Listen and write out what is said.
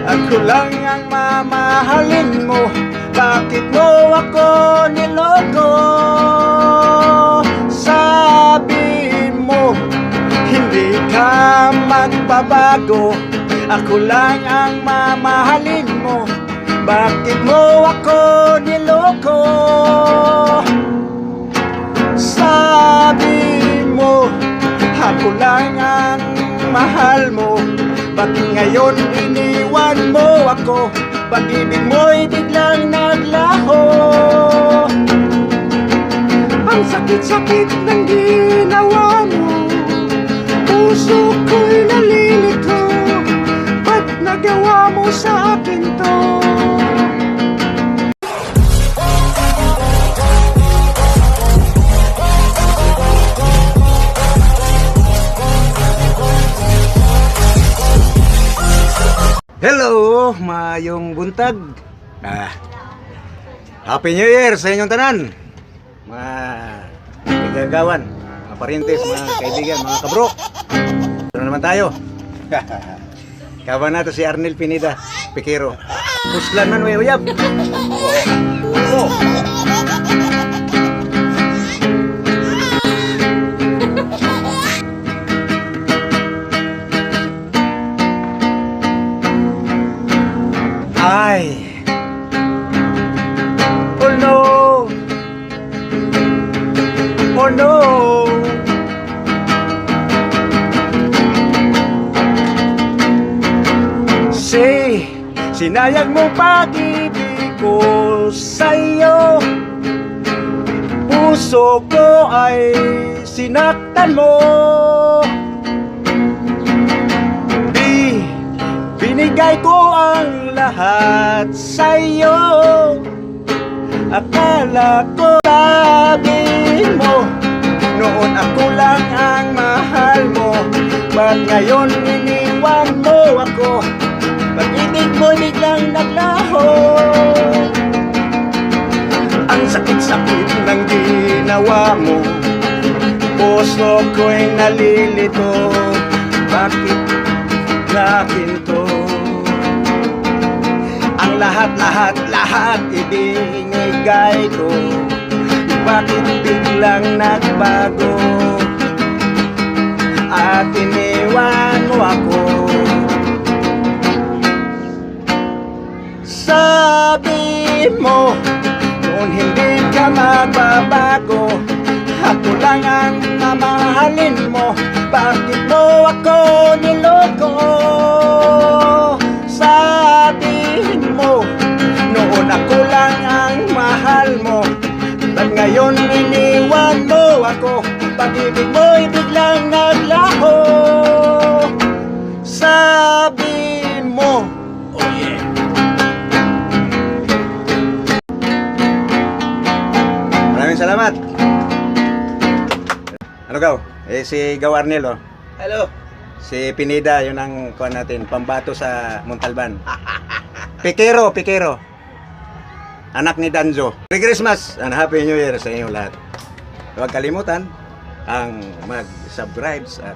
Ako lang ang mamahalin mo. Bakit mo ako niloko? Sabi mo hindi ka magbabago. Ako lang ang mamahalin mo. Bakit mo ako niloko? Sabi mo ako lang ang mahal mo. Bakit ngayon iniwan mo ako? Pag-ibig mo'y biglang naglaho. Ang sakit-sakit ng ginawa mo. Puso ko'y nalilito. Ba't nagawa mo sa akin to? Hello, mayong buntag. Happy New Year sa inyong tanan. Mga kagagawan, mga parintes, mga kaibigan, mga kabro. Ano naman tayo? Kawan nato si Arnel Pineda, Pikero. Puslan man, uyab. Oh. Ay. Oh no. Oh no. Say, sinayang mo pag-ibig ko sa'yo. Puso ko ay sinaktan mo. Binigay ko ang lahat sa'yo. Akala ko sabi mo noon ako lang ang mahal mo. Ba't ngayon iniwan mo ako? Pag-ibig mo biglang naglaho. Ang sakit-sakit ng ginawa mo. Puso ko'y nalilito. Bakit akin to? Ang lahat ibinigay ko. Bakit biglang nagbago? At iniwan mo ako. Sabi mo noon hindi ka magbabago. Ako lang ang mamahalin mo. Bakit mo ako niloko? Sabihin mo noon ako lang ang mahal mo. Ba't ngayon iniwan mo ako? Pag-ibig mo'y biglang naglaho. Sabi mo, oh yeah. Maraming salamat. Ano gaw? Si Gaw Arnel, oh. Hello. Si Pineda, yun ang kuha natin, pambato sa Montalban. Pikero. Anak ni Danjo. Merry Christmas and Happy New Year sa inyo lahat. Huwag kalimutan ang mag-subscribe at